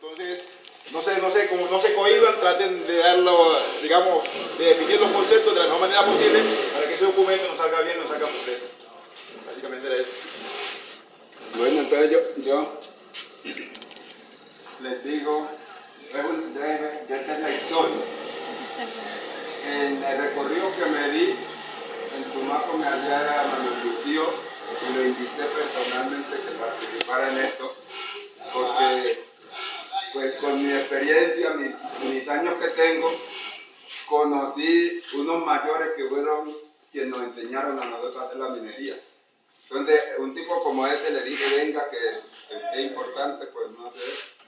Entonces, no se cohiban, traten de darlo, digamos, de definir los conceptos de la mejor manera posible para que ese documento nos salga bien, nos salga completo. Básicamente era eso. Bueno, entonces yo les digo, ya esta es la historia. En el recorrido que me di, en Tumaco me hallé a Manuel Lucio y lo invité personalmente que participara en esto, porque pues con mi experiencia, mis años que tengo, conocí unos mayores que fueron quienes nos enseñaron a nosotros a hacer la minería. Entonces, un tipo como ese le dije, venga, que es importante, pues no sé,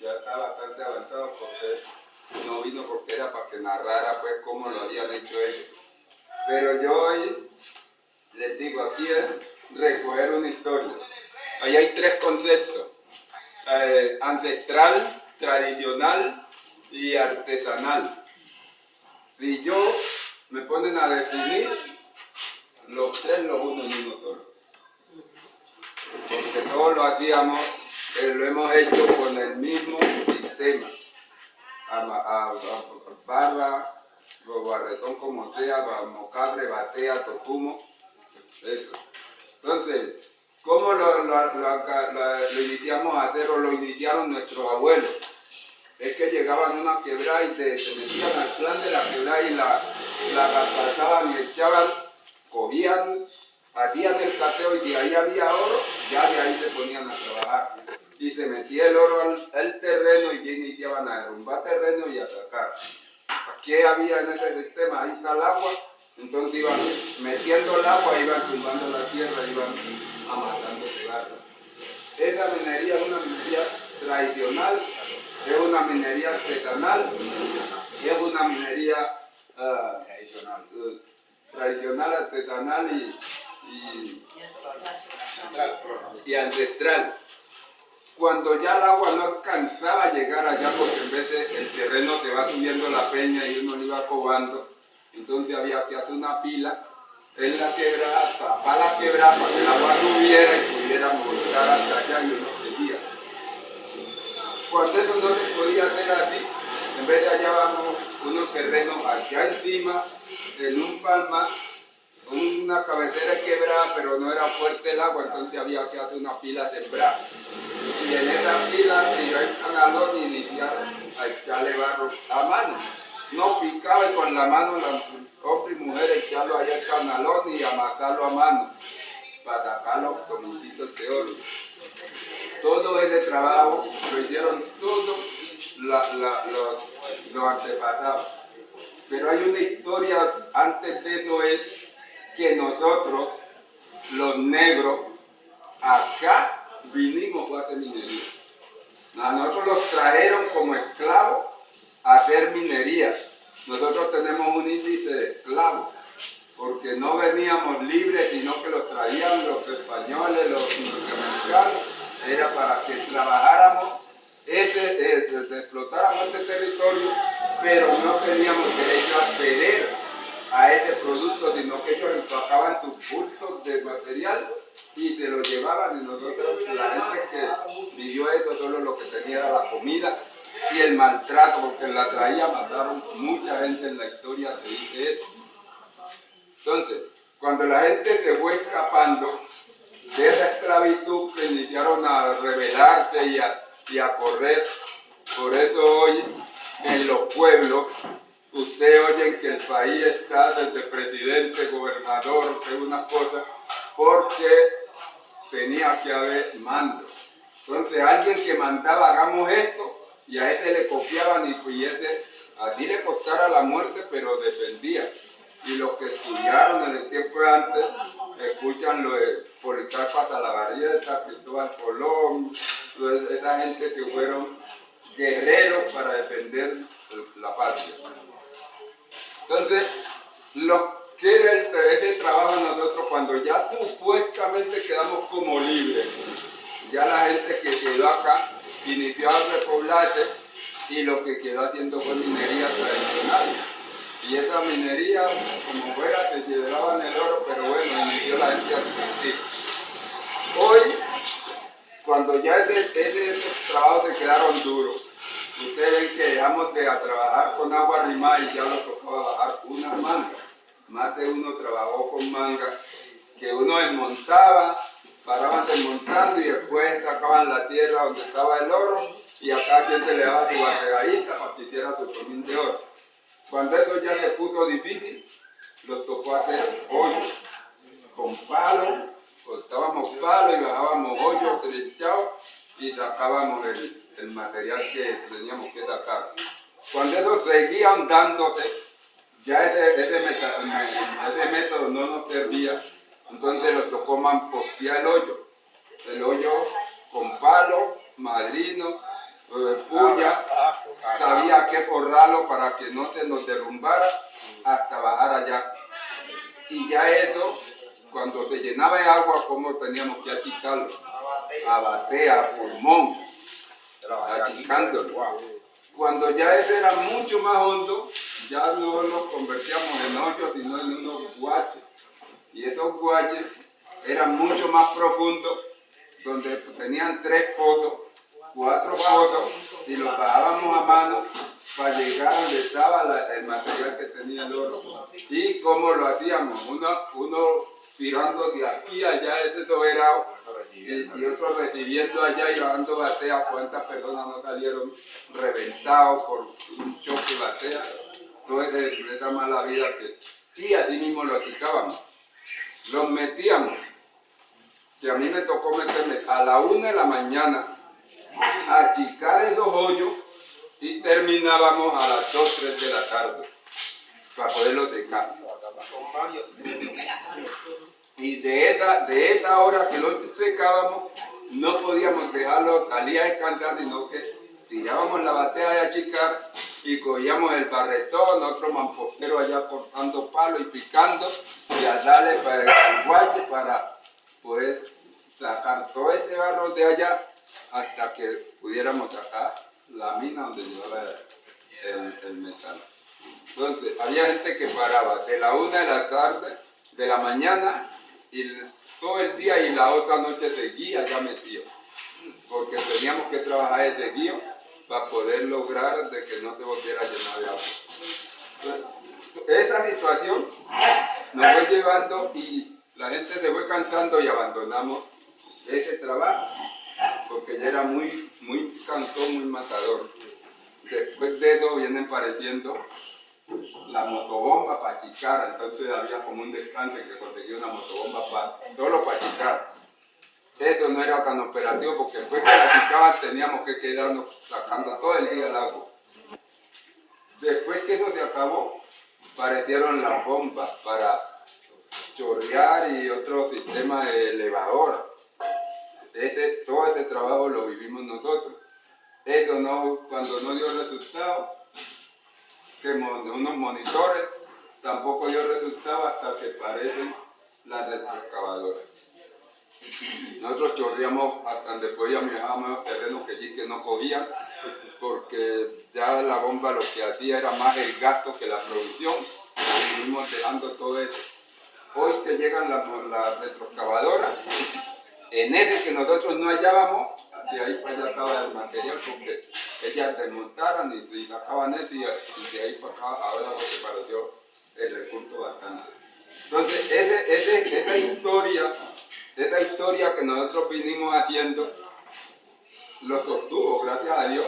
ya está bastante avanzado, porque no vino porque era para que narrara pues cómo lo habían hecho ellos. Pero yo hoy les digo, aquí es recoger una historia. Ahí hay tres conceptos, ancestral, tradicional y artesanal. Si yo me ponen a definir, los tres los uno en uno solo. Porque todos lo hacíamos, lo hemos hecho con el mismo sistema. A barra, barretón como sea, mocabre, batea, totumo, eso. Entonces, ¿cómo lo iniciamos a hacer o lo iniciaron nuestros abuelos? Es que llegaban a una quebrada y se metían al plan de la quebrada y la raspazaban y echaban, cogían, hacían el cateo y si ahí había oro, ya de ahí se ponían a trabajar. Y se metía el oro al terreno y ya iniciaban a derrumbar terreno y a sacar. ¿Qué había en ese sistema? Ahí está el agua, entonces iban metiendo el agua, iban tumbando la tierra, iban amasando el barro. Esa minería es una minería tradicional, es una minería artesanal y es una minería tradicional, artesanal y ancestral. Cuando ya el agua no alcanzaba a llegar allá, porque en vez de el terreno se va subiendo la peña y uno lo iba cobando, entonces había que hacer una pila en la quebrada, tapar la quebrada para que el agua subiera y pudiera montar hasta allá y uno seguía. Cuando eso no se podía hacer así, en vez de allá vamos unos terrenos allá encima, en un palmar, una cabecera quebrada, pero no era fuerte el agua, entonces había que hacer una pila sembrada. Y en esa pila se iba el canalón y iniciaron a echarle barro a mano. No picaba y con la mano, los hombres y mujeres echarlo allá al canalón y amasarlo a mano para sacar los tomicitos de oro. Todo ese trabajo lo hicieron todos los antepasados. Pero hay una historia antes de eso, es que nosotros, los negros, acá vinimos a hacer minería. A nosotros los trajeron como esclavos a hacer minería. Nosotros tenemos un índice de esclavos, porque no veníamos libres, sino que los traían los españoles, los norteamericanos, era para que trabajáramos, explotáramos este territorio, pero no teníamos derecho a acceder a ese producto, sino que ellos empacaban sus bultos de material y se lo llevaban, y nosotros, la gente que vivió esto, solo lo que tenía era la comida y el maltrato, porque en la traía mataron mucha gente en la historia, se dice eso. Entonces, cuando la gente se fue escapando de esa esclavitud, que iniciaron a rebelarse y a correr, por eso hoy en los pueblos ustedes oyen que el país está desde presidente, gobernador, una cosa, porque tenía que haber mando. Entonces alguien que mandaba, hagamos esto, y a ese le copiaban y ese así le costara la muerte, pero defendía. Y los que estudiaron en el tiempo de antes, escuchan lo de Policarpa Salabarrieta, Cristóbal Colón, esa gente que fueron guerreros para defender la patria. Entonces, lo que era ese trabajo nosotros, cuando ya supuestamente quedamos como libres, ya la gente que quedó acá inició a repoblarse y lo que quedó haciendo fue minería tradicional. Y esa minería, como fuera, se llevaban el oro, pero bueno, inició la gente a subsistir. Hoy, cuando ya esos trabajos se quedaron duros, dejamos de trabajar con agua rimada y ya nos tocaba bajar unas mangas. Más de uno trabajó con mangas que uno desmontaba, paraban desmontando y después sacaban la tierra donde estaba el oro y a cada quien se le daba su barregadita para que hiciera su comín de oro. Cuando eso ya se puso difícil, nos tocó hacer hoyos con palos, cortábamos palos y bajábamos hoyos estrechados y sacábamos el material que teníamos que sacar. Cuando eso seguía andándose, ya ese método no nos servía, entonces nos tocó mampostear el hoyo con palo, madrino, puya, había que forrarlo para que no se nos derrumbara hasta bajar allá. Y ya eso, cuando se llenaba de agua, como teníamos que achicarlo, a batea, a pulmón, achicándolo. Cuando ya ese era mucho más hondo, ya no nos convertíamos en hoyos, sino en unos guaches. Y esos guaches eran mucho más profundos, donde tenían 3 pozos, 4 pozos, y los bajábamos a mano para llegar a donde estaba el material que tenía el oro. ¿Y cómo lo hacíamos? Uno tirando de aquí a allá ese soberano y otro recibiendo allá y bajando batea. ¿Cuántas personas no salieron reventados por un choque batea? Todo esa mala vida que... Y así mismo lo achicábamos. Los metíamos. Y a mí me tocó meterme a la 1 de la mañana a achicar esos hoyos y terminábamos a las 2, 3 de la tarde para poderlos secar. Y de esa hora que los secábamos, no podíamos dejarlo salir a descansar, sino que tirábamos la batea de achicar y cogíamos el barretón, otro mampostero allá cortando palo y picando y a darle para el guache para poder sacar todo ese barro de allá hasta que pudiéramos sacar la mina donde llevaba el metal. Entonces, había gente que paraba de la 1 de la tarde, de la mañana, y todo el día y la otra noche seguía ya metido, porque teníamos que trabajar ese guío para poder lograr de que no se volviera a llenar de agua. Entonces, esa situación nos fue llevando y la gente se fue cansando y abandonamos ese trabajo, porque ya era muy cansón, muy matador. Después de eso vienen apareciendo la motobomba para achicar, entonces había como un descanso que conseguía una motobomba solo para achicar. Eso no era tan operativo porque después que la achicaban teníamos que quedarnos sacando todo el día el agua. Después que eso se acabó, aparecieron las bombas para chorrear y otro sistema de elevadora. Todo ese trabajo lo vivimos nosotros. Eso cuando no dio resultado, que unos monitores, tampoco dio resultado hasta que aparecen las retroexcavadoras. Nosotros chorreamos hasta donde podíamos, dejábamos los terrenos que no cogían, porque ya la bomba lo que hacía era más el gasto que la producción, y fuimos dejando todo eso. Hoy que llegan las retroexcavadoras, en ese que nosotros no hallábamos, de ahí para allá acaba el material, porque ellas desmontaron y sacaban eso, y de ahí para acá ahora se pareció el recurso bastante. Entonces, esa historia que nosotros vinimos haciendo, lo sostuvo, gracias a Dios,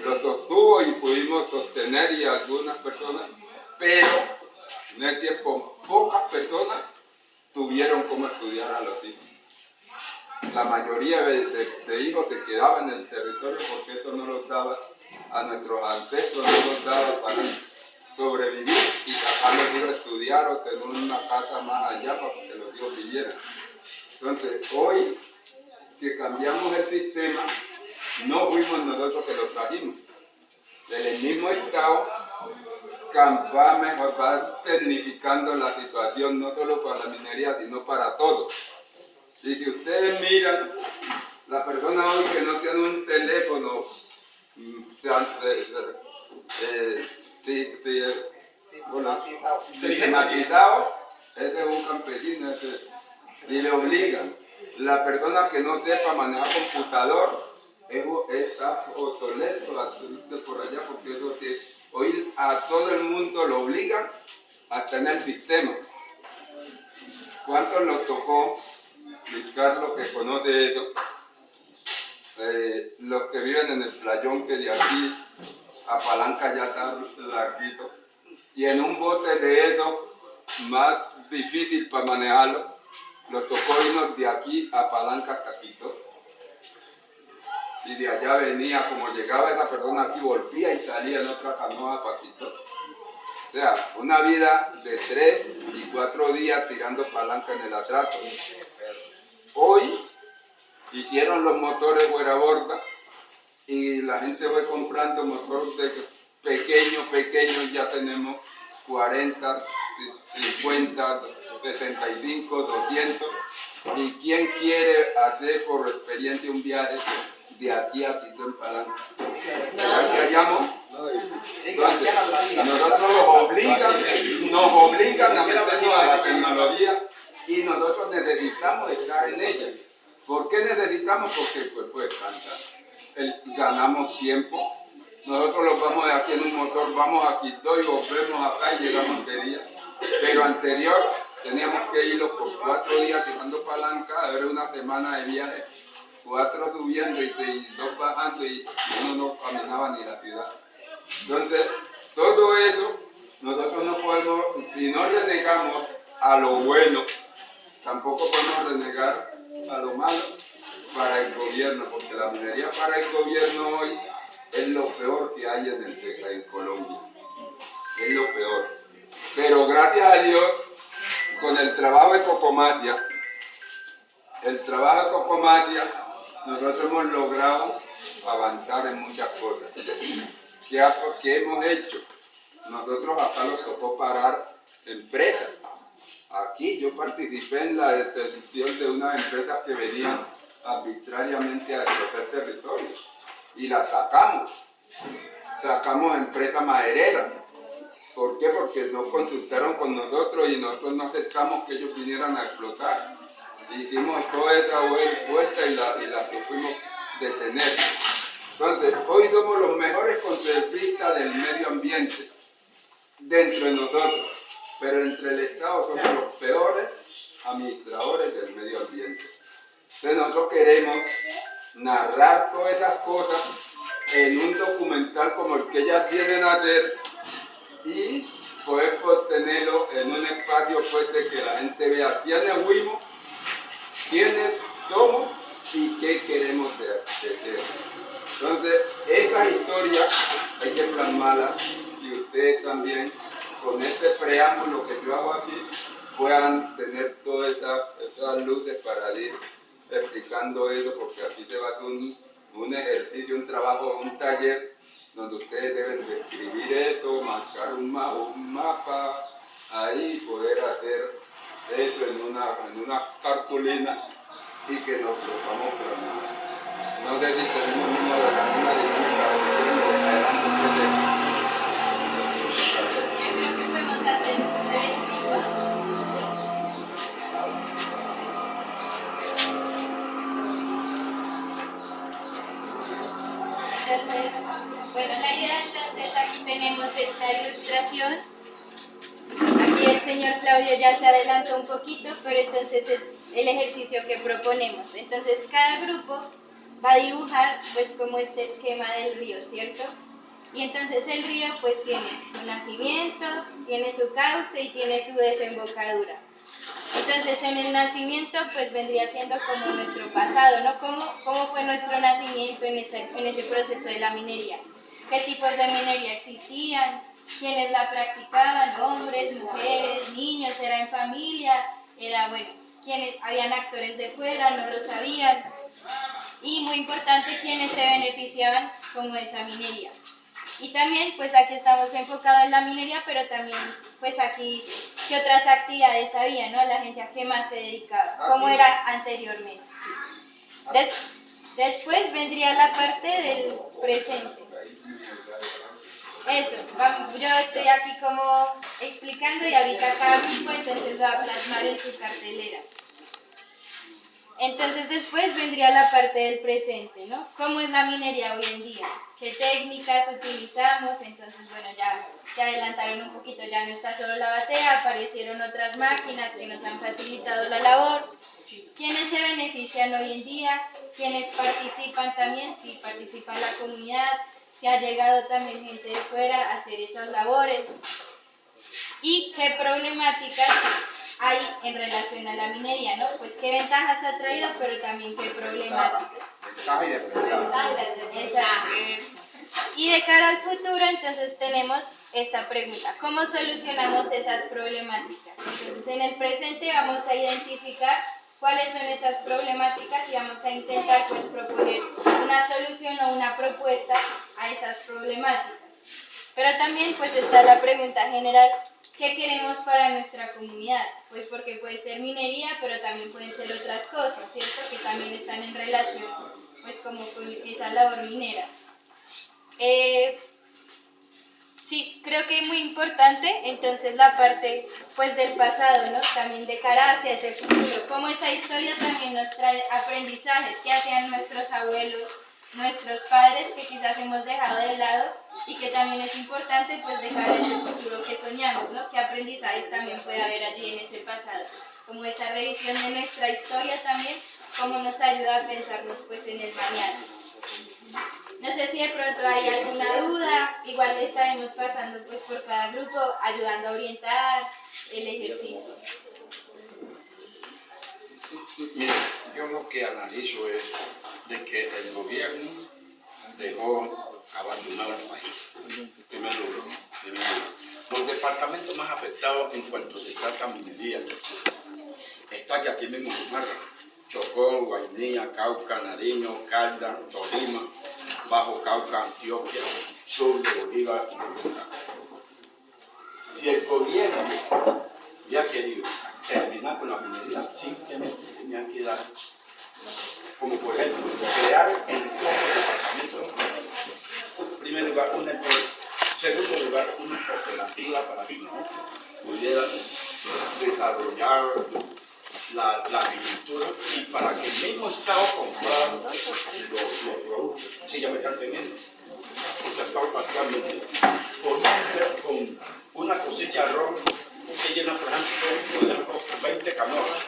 lo sostuvo y pudimos sostener y algunas personas, pero en el tiempo pocas personas tuvieron cómo estudiar a los hijos. La mayoría de hijos se quedaban en el territorio porque eso no los daba, a nuestros ancestros no los daba para sobrevivir y sacar los hijos a estudiar o tener una casa más allá para que los hijos vivieran. Entonces, hoy que cambiamos el sistema, no fuimos nosotros que lo trajimos. El mismo Estado va tecnificando la situación no solo para la minería, sino para todos. Y si ustedes miran, la persona hoy que no tiene un teléfono sistematizado, ese es un campesino, y le obligan. La persona que no sepa manejar computador está obsoleto por allá porque a todo el mundo lo obligan a tener el sistema. ¿Cuántos nos tocó, Luis Carlos, que conoce eso? Los que viven en el playón, que de aquí a Palanca ya está larguito, y en un bote de esos más difícil para manejarlo, nos tocó irnos de aquí a Palanca hasta Quito, y de allá venía, como llegaba esa persona aquí, volvía y salía en otra canoa para Quito. O sea, una vida de 3 y 4 días tirando palanca en el atraco. Hoy hicieron los motores fuera borda y la gente fue comprando motores pequeños, ya tenemos 40, 50, 75, 200. ¿Y quién quiere hacer por experiencia un viaje de aquí a Quito en palanca? ¿Ya llamo? Entonces, nosotros nos obligan a meternos a la tecnología y nosotros necesitamos estar en ella. ¿Por qué necesitamos? Porque el cuerpo descansa, ganamos tiempo. Nosotros los vamos de aquí en un motor, vamos a Quito y volvemos acá y llegamos de día. Pero anterior teníamos que irlo por 4 días tirando palanca, a ver una semana de viaje, 4 subiendo y 2 bajando y uno no caminaba ni la ciudad. Entonces, todo eso, nosotros no podemos, si no renegamos a lo bueno, tampoco podemos renegar a lo malo para el gobierno, porque la minería para el gobierno hoy es lo peor que hay en Colombia, es lo peor. Pero gracias a Dios, con el trabajo de Cocomasia, nosotros hemos logrado avanzar en muchas cosas. ¿Qué hemos hecho? Nosotros acá nos tocó parar empresas. Aquí yo participé en la detención de unas empresas que venían arbitrariamente a deshacer territorios y las sacamos. Sacamos empresas madereras. ¿Por qué? Porque no consultaron con nosotros y nosotros no aceptamos que ellos vinieran a explotar. Hicimos toda esa fuerza y la fuimos detener. Entonces, hoy somos los mejores conservistas del medio ambiente dentro de nosotros, pero entre el Estado somos los peores administradores del medio ambiente. Entonces nosotros queremos narrar todas esas cosas en un documental como el que ellas vienen a hacer y poder obtenerlo en un espacio pues de que la gente vea quiénes fuimos, quiénes somos y qué queremos ser. Entonces, estas historias hay que plasmarlas y ustedes también, con este preámbulo que yo hago aquí, puedan tener todas esas luces para ir explicando eso, porque aquí se va a hacer un ejercicio, un trabajo, un taller, donde ustedes deben de escribir eso, marcar un mapa, ahí poder hacer eso en una cartulina y que nos lo vamos a plasmar. No sé si tenemos un número de una dinámica adelante. Yo creo que podemos hacer 3 grupos. Entonces, bueno, la idea entonces, aquí tenemos esta ilustración. Aquí el señor Claudio ya se adelantó un poquito, pero entonces es el ejercicio que proponemos. Entonces, cada grupo va a dibujar pues como este esquema del río, ¿cierto? Y entonces el río pues tiene su nacimiento, tiene su cauce y tiene su desembocadura. Entonces en el nacimiento pues vendría siendo como nuestro pasado, ¿no? ¿Cómo fue nuestro nacimiento en ese proceso de la minería? ¿Qué tipos de minería existían? ¿Quiénes la practicaban? ¿Hombres, mujeres, niños? ¿Era en familia? ¿Quiénes? ¿Habían actores de fuera? ¿No lo sabían? Y muy importante, quiénes se beneficiaban como de esa minería. Y también, pues aquí estamos enfocados en la minería, pero también, pues aquí, ¿qué otras actividades había, no? La gente a qué más se dedicaba, cómo era anteriormente. Después vendría la parte del presente. Eso, yo estoy aquí como explicando y ahorita cada grupo entonces va a plasmar en su cartelera. Entonces después vendría la parte del presente, ¿no? ¿Cómo es la minería hoy en día? ¿Qué técnicas utilizamos? Entonces, bueno, ya se adelantaron un poquito, ya no está solo la batea, aparecieron otras máquinas que nos han facilitado la labor. ¿Quiénes se benefician hoy en día? ¿Quiénes participan también? Si participa la comunidad, si ha llegado también gente de fuera a hacer esas labores. ¿Y qué problemáticas hay en relación a la minería, ¿no? Pues qué ventajas ha traído, pero también qué problemáticas. Exacto. Y de cara al futuro, entonces tenemos esta pregunta: ¿cómo solucionamos esas problemáticas? Entonces, en el presente vamos a identificar cuáles son esas problemáticas y vamos a intentar, pues, proponer una solución o una propuesta a esas problemáticas. Pero también, pues, está la pregunta general: ¿qué queremos para nuestra comunidad? Pues porque puede ser minería, pero también pueden ser otras cosas, ¿cierto? Que también están en relación, pues, como con esa labor minera. Sí, creo que es muy importante entonces la parte, pues, del pasado, ¿no? También de cara hacia ese futuro, cómo esa historia también nos trae aprendizajes que hacían nuestros abuelos, nuestros padres, que quizás hemos dejado de lado y que también es importante, pues, dejar ese futuro que soñamos, ¿no? ¿Qué aprendizajes también puede haber allí en ese pasado? Como esa revisión de nuestra historia también, cómo nos ayuda a pensarnos, pues, en el mañana. No sé si de pronto hay alguna duda, igual estaremos pasando, pues, por cada grupo, ayudando a orientar el ejercicio. Mira, yo lo que analizo es de que el gobierno dejó abandonado el país. Primero, los departamentos más afectados en cuanto se trata de minería está que aquí mismo en Marra, Chocó, Guainía, Cauca, Nariño, Caldas, Tolima, Bajo Cauca, Antioquia, sur de Bolívar y Bogotá. Si el gobierno ya ha querido terminar con la minería, simplemente tenía que dar, como por ejemplo, crear en el departamento, en primer lugar, una empresa, en segundo lugar, una cooperativa para que no pudiera desarrollar la agricultura y para que el mismo Estado comprara los productos. Sí, ya me están teniendo. Porque Estado actualmente con una cosecha de arroz que llena, por ejemplo, 20 canoas,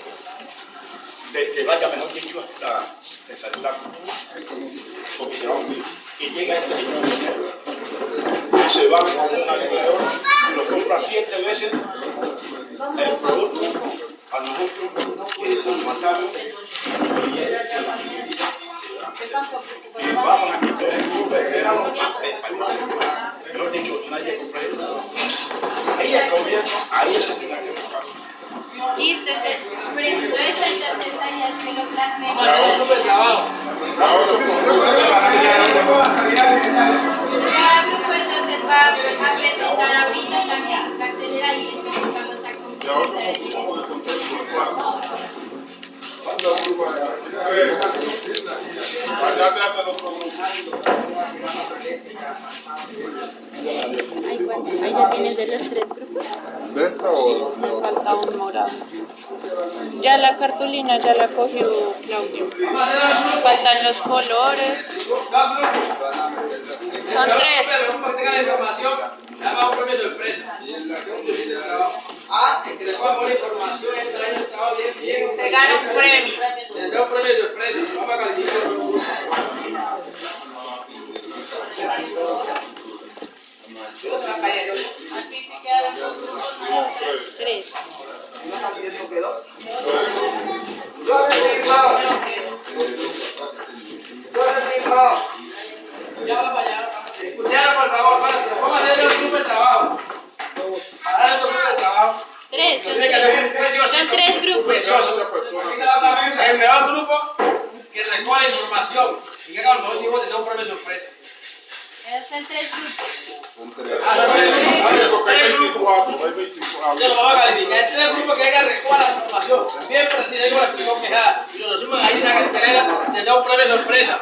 que vaya, mejor dicho, hasta el lago, porque se va a hundir. Y llega este señor minero y se va con un agricultor y lo compra 7 veces el producto a nosotros, que nos matamos y vamos a quitar el mundo mejor dicho, nadie compra eso. Ahí el gobierno, ahí es lo que nadie pasa. Listo, entonces, por ejemplo, eso entonces la idea es que lo plasmemos. Cada grupo entonces va a presentar ahorita también su cartelera y empezamos a complementar el ejercicio. Ahí ya tienes de los 3 grupos. Sí, me falta un morado. Ya la cartulina ya la cogió Claudio. Faltan los colores. Son 3. Dame un premio sorpresa. El que le pueda poner información este año estaba bien. Te gana un premio. Tendrá un premio sorpresa. Vamos a calificar. Aquí sí quedaron 2 grupos. 3. Ya va para allá. Escucharon, por favor. Vamos a hacer el grupo de trabajo. Para dar otro grupo de trabajo. 3, son 3 grupos. El mejor grupo que recoge información y que haga los mejores tipos de un premio sorpresa. Son 3 grupos. 3 grupos. Ya lo vamos a calificar. 3 grupos que hagan recoger la información. Siempre así de con la explicación quejada. Y lo resumen ahí en la cartelera. Les da un premio sorpresa.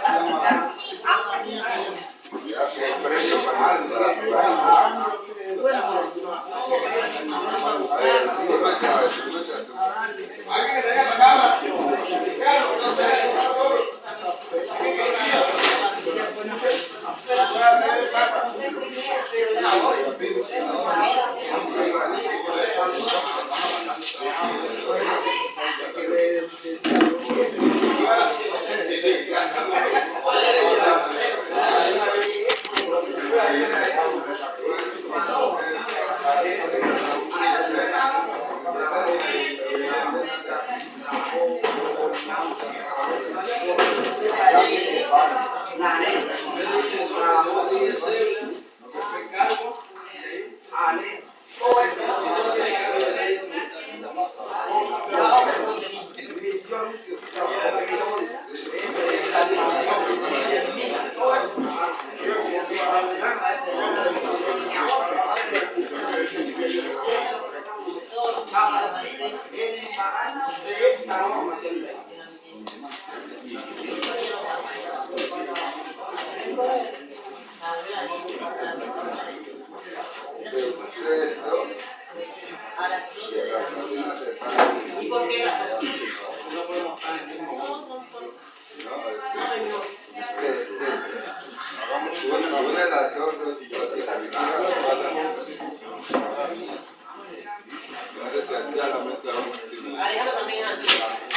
Una de las dos, Alejandro también es antiguo.